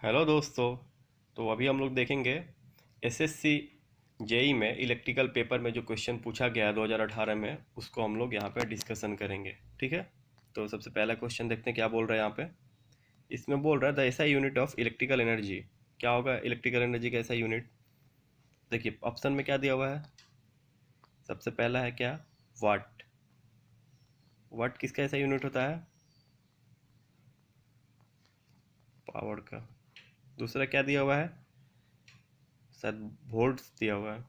Hello दोस्तों। तो अभी हम लोग देखेंगे एसएससी जेई में इलेक्ट्रिकल पेपर में जो क्वेश्चन पूछा गया है 2018 में, उसको हम लोग यहाँ पे डिस्कशन करेंगे। ठीक है। तो सबसे पहला क्वेश्चन देखते हैं क्या बोल रहा है यहाँ पे। इसमें बोल रहा है the SI unit of electrical energy. क्या होगा इलेक्ट्रिकल एनर्जी का एसआई यूनिट? देखिए ऑप्शन में क्या दिया हुआ है। सबसे पहला है क्या, वाट। वाट किसका ऐसा यूनिट होता है? पावर का। दूसरा क्या दिया हुआ है? शायद वोल्ट्स दिया हुआ है।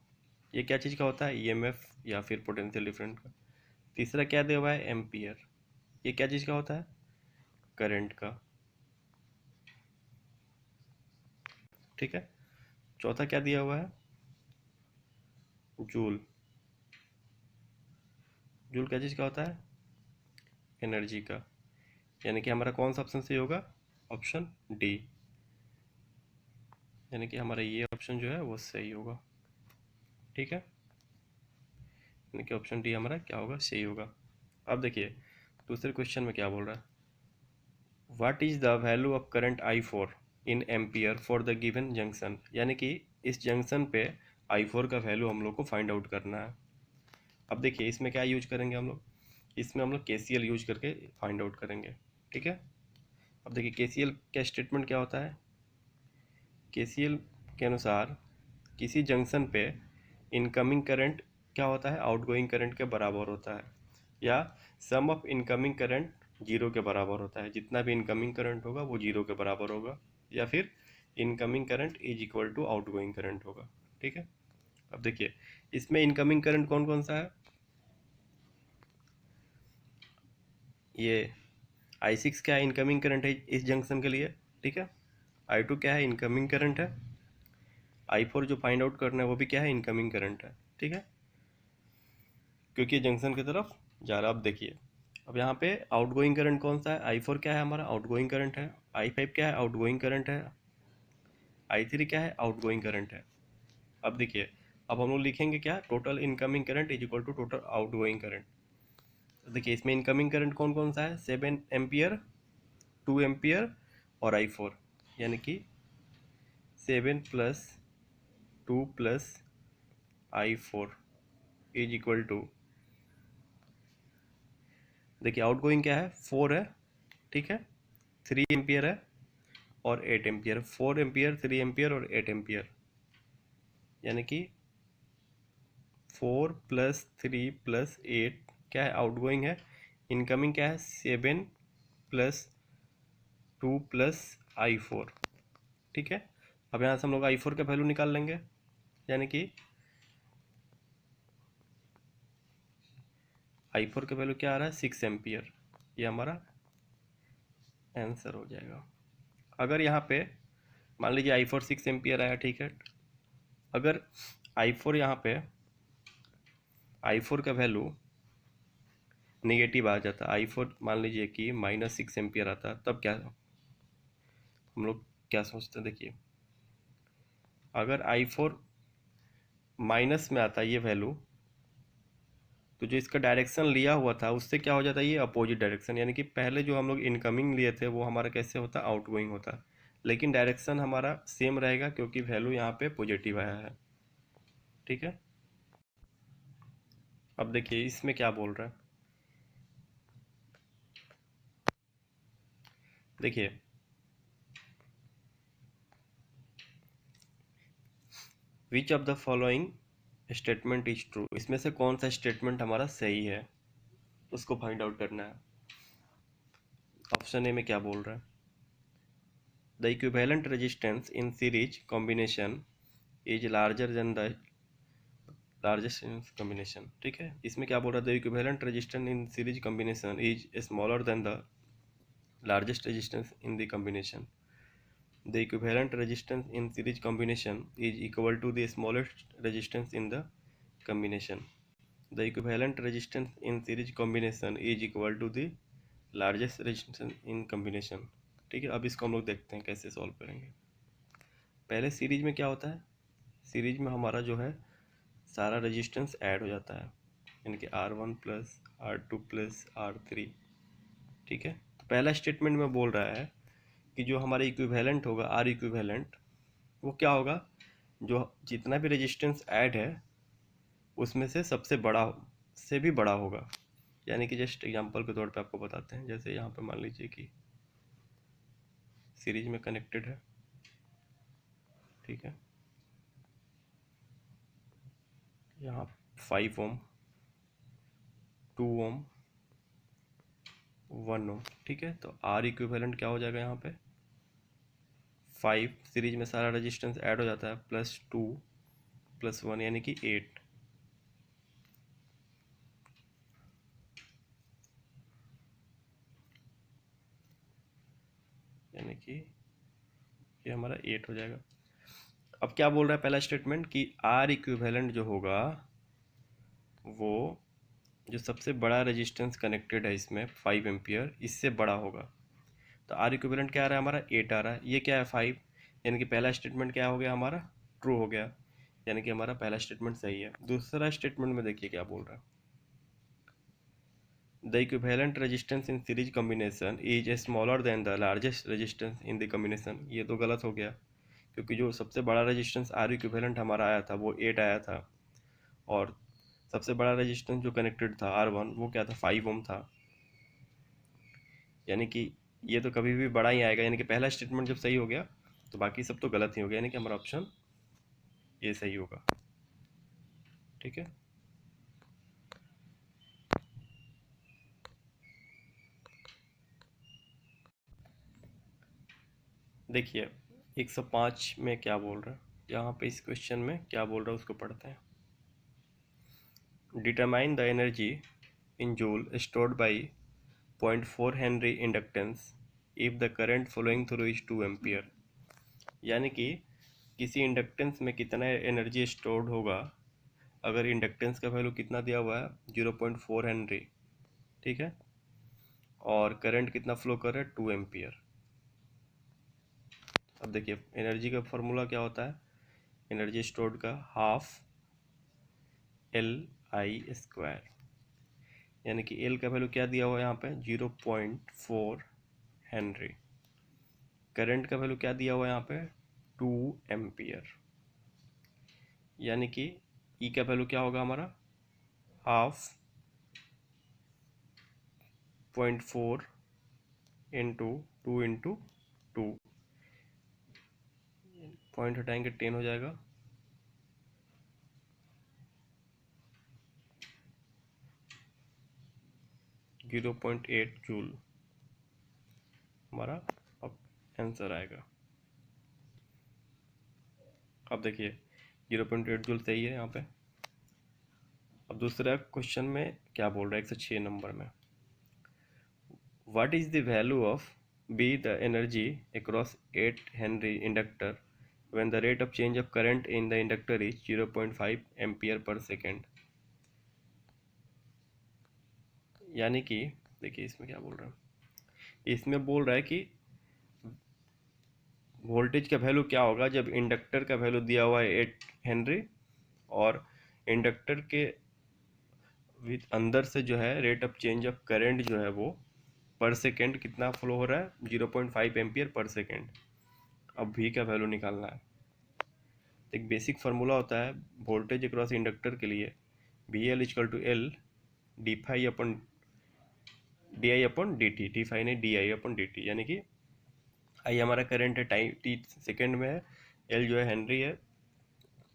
ये क्या चीज़ का होता है? ईएमएफ या फिर पोटेंशियल डिफरेंस का। तीसरा क्या दिया हुआ है? एम्पियर। ये क्या चीज़ का होता है? करंट का। ठीक है। चौथा क्या दिया हुआ है? जूल। जूल क्या चीज़ का होता है? एनर्जी का। यानी कि हमारा कौन सा ऑप्शन सही होगा? Option D. यानी कि हमारा ये ऑप्शन जो है वो सही होगा। ठीक है। यानी कि ऑप्शन डी हमारा क्या होगा? सही होगा। अब देखिए दूसरे क्वेश्चन में क्या बोल रहा है। What is the value of current I four in ampere for the given junction. यानी कि इस जंक्शन पे आई फोर का वैल्यू हम लोग को फाइंड आउट करना है। अब देखिए इसमें क्या यूज करेंगे हम लोग। इसमें हम लोग केसीएल यूज करके फाइंड आउट करेंगे। ठीक है। अब देखिए केसीएल का स्टेटमेंट क्या होता है। केसीएल के अनुसार किसी जंक्शन पे इनकमिंग करंट क्या होता है? आउटगोइंग करंट के बराबर होता है, या सम ऑफ इनकमिंग करंट जीरो के बराबर होता है। जितना भी इनकमिंग करंट होगा वो जीरो के बराबर होगा, या फिर incoming current is equal to outgoing current होगा। ठीक है। अब देखिए इसमें इनकमिंग करंट कौन कौन सा है। ये आई सिक्स क्या है? इनकमिंग करंट है इस जंक्शन के लिए। ठीक है। आई टू क्या है? इनकमिंग करंट है। आई फोर जो फाइंड आउट करना है वो भी क्या है? इनकमिंग करंट है। ठीक है। क्योंकि ये जंक्शन की तरफ जा रहा है। अब देखिए अब यहाँ पे आउटगोइंग करंट कौन सा है? आई फोर क्या है? हमारा आउटगोइंग करंट है। आई फाइव क्या है? आउटगोइंग करंट है। आई थ्री क्या है? आउटगोइंग करंट है। अब देखिए अब हम लोग लिखेंगे क्या, total incoming current is equal to total outgoing current. तो देखिए इसमें इनकमिंग करंट कौन कौन सा है? 7 एम्पियर, 2 एम्पियर और आई फोर। यानी कि 7 + 2 + I4 इज इक्वल टू, देखिए आउटगोइंग क्या है? 4 है। ठीक है। 3 एम्पियर है और 8 एम्पियर। 4 एम्पियर, 3 एम्पियर और 8 एम्पियर। यानी कि 4 + 3 + 8 क्या है? आउटगोइंग है। इनकमिंग क्या है? 7 + 2 + I4। ठीक है। अब यहाँ से हम लोग आई फोर का वैल्यू निकाल लेंगे। यानी कि आई फोर का वैल्यू क्या आ रहा है? 6 एम्पियर। ये हमारा आंसर हो जाएगा। अगर यहाँ पे मान लीजिए आई फोर 6 एम्पियर आया। ठीक है। अगर आई फोर यहाँ पे आई फोर का वैल्यू नेगेटिव आ जाता, आई फोर मान लीजिए कि -6 एम्पियर आता, तब क्या हम लोग क्या सोचते हैं। देखिए अगर आई फोर माइनस में आता ये वैल्यू, तो जो इसका डायरेक्शन लिया हुआ था उससे क्या हो जाता है? ये अपोजिट डायरेक्शन। यानी कि पहले जो हम लोग इनकमिंग लिए थे वो हमारा कैसे होता? आउटगोइंग होता। लेकिन डायरेक्शन हमारा सेम रहेगा क्योंकि वैल्यू यहाँ पे पॉजिटिव आया है। ठीक है। अब देखिए इसमें क्या बोल रहा है। देखिए which of the following statement is true. इसमें से कौन सा स्टेटमेंट हमारा सही है उसको फाइंड आउट करना है। ऑप्शन ए में क्या बोल रहा है? The equivalent resistance in series combination is larger than the largest in combination. ठीक है। इसमें क्या बोल रहा है? The equivalent resistance in series combination is smaller than the largest resistance in the combination. The equivalent resistance in series combination is equal to the smallest resistance in the combination. The equivalent resistance in series combination is equal to the largest resistance in combination. ठीक है। अब इसको हम लोग देखते हैं कैसे solve करेंगे। पहले सीरीज में क्या होता है? सीरीज में हमारा जो है सारा रेजिस्टेंस ऐड हो जाता है, यानी कि R1 + R2 + R3। ठीक है। तो पहला स्टेटमेंट में बोल रहा है कि जो हमारा इक्विवेलेंट होगा, आर इक्विवेलेंट, वो क्या होगा, जो जितना भी रेजिस्टेंस ऐड है उसमें से सबसे बड़ा से भी बड़ा होगा। यानी कि जस्ट एग्जांपल के तौर पे आपको बताते हैं, जैसे यहाँ पे मान लीजिए कि सीरीज में कनेक्टेड है, ठीक है, यहाँ 5 ओम, 2 ओम, 1 ओम, ठीक है। तो आर इक्विवेलेंट क्या हो जाएगा यहाँ पे, 5, सीरीज में सारा रेजिस्टेंस ऐड हो जाता है, +2 + 1 यानी कि 8। यानी कि ये हमारा 8 हो जाएगा। अब क्या बोल रहा है पहला स्टेटमेंट, कि आर इक्विवेलेंट जो होगा वो जो सबसे बड़ा रेजिस्टेंस कनेक्टेड है इसमें 5 एम्पियर, इससे बड़ा होगा। तो आर इक्विवेलेंट क्या आ रहा है हमारा, 8 आ रहा है, ये क्या है 5, यानी कि पहला स्टेटमेंट क्या हो गया हमारा, ट्रू हो गया, यानी कि हमारा पहला स्टेटमेंट सही है। दूसरा स्टेटमेंट में देखिए क्या बोल रहा है, the equivalent resistance in series combination is smaller than the largest resistance in the combination. ये तो गलत हो गया, क्योंकि जो सबसे बड़ा रेजिस्टेंस आर इक्विवेलेंट हमारा आया था वो 8 आया था, और सबसे बड़ा रेजिस्टेंस जो कनेक्टेड था R1 वो क्या था, 5 ओम था। यानी कि ये तो कभी भी बड़ा ही आएगा, यानी कि पहला स्टेटमेंट जब सही हो गया तो बाकी सब तो गलत ही हो गया, यानी कि हमारा ऑप्शन ये सही होगा, ठीक है। देखिए 105 में क्या बोल रहा है, यहाँ पे इस क्वेश्चन में क्या बोल रहा है उसको पढ़ते हैं। Determine the energy in joule stored by 0.4 henry inductance if the current flowing through is 2 ampere. यानी कि किसी इंडक्टेंस में कितना एनर्जी स्टोर्ड होगा अगर इंडक्टेंस का वैल्यू कितना दिया हुआ है, 0.4 हेनरी, ठीक है, और करंट कितना फ्लो कर रहा है, 2 एम्पियर। अब देखिए एनर्जी का फॉर्मूला क्या होता है, एनर्जी स्टोर्ड का ½ LI², यानी कि एल का वैल्यू क्या दिया हुआ है यहाँ पे, 0.4 हेनरी, करंट का वैल्यू क्या दिया हुआ है यहाँ पे, 2 एम्पियर, यानी कि ई का वैल्यू क्या होगा हमारा, हाफ 0.4 इंटू 2 पॉइंट हटाएंगे 10 हो जाएगा, 0.8 जूल हमारा अब आंसर आएगा। अब देखिए 0.8 जूल सही है यहाँ पे। अब दूसरा क्वेश्चन में क्या बोल रहा है 106 नंबर में, what is the value of be the energy across 8 Henry inductor when the rate of change of current in the inductor is 0.5 ampere per second. यानी कि देखिए इसमें क्या बोल रहा है, इसमें बोल रहा है कि वोल्टेज का वैल्यू क्या होगा जब इंडक्टर का वैल्यू दिया हुआ है 8 हेनरी, और इंडक्टर के विद अंदर से जो है rate of change of current जो है वो पर सेकेंड कितना फ्लो हो रहा है, 0.5 एम्पियर पर सेकेंड। अब V का वैल्यू निकालना है। एक बेसिक फार्मूला होता है वोल्टेज अक्रॉस इंडक्टर के लिए, VL = L di/dt, D phi नहीं di/dt, यानी कि आई हमारा करंट है, टाइम t सेकेंड में है, L जो है हेनरी है,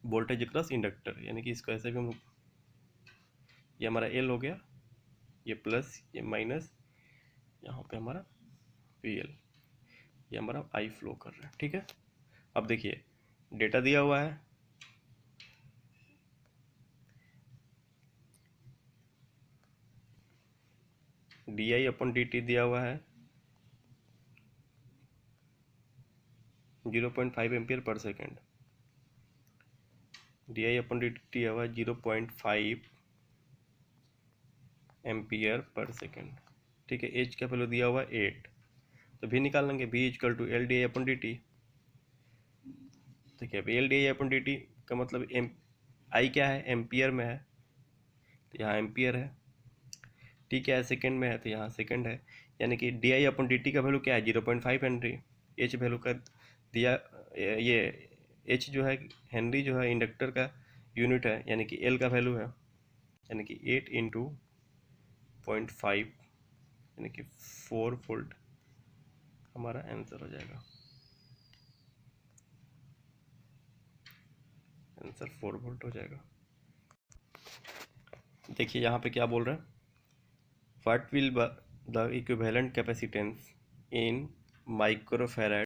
वोल्टेज अक्रॉस इंडक्टर, यानी कि इसको ऐसे भी हम, ये हमारा L हो गया, ये प्लस ये माइनस, यहाँ पे हमारा VL, ये हमारा I फ्लो कर रहा है, ठीक है। अब देखिए डेटा दिया हुआ है, di/dt दिया हुआ है 0.5 एम्पियर पर सेकेंड, di/dt दिया हुआ है 0.5 एम्पियर पर सेकेंड, ठीक है। एच का वैल्यू दिया हुआ है 8, तो भी निकाल लेंगे, V = L di/dt। देखिए अब L di/dt का मतलब आई क्या है, एम्पियर में है, तो यहाँ एम्पियर है, टी क्या है, सेकेंड में है, तो यहाँ सेकेंड है, यानी कि di/dt का वैल्यू क्या है, 0.5 हेनरी, एच वैल्यू का दिया, ये एच जो है हेनरी जो है इंडक्टर का यूनिट है, यानी कि एल का वैल्यू है, यानी कि 8 इंटू 0.5 यानी कि 4 वोल्ट हमारा आंसर हो जाएगा। आंसर 4 वोल्ट हो जाएगा। देखिए यहाँ पे क्या बोल रहा है, what will the equivalent capacitance in microfarad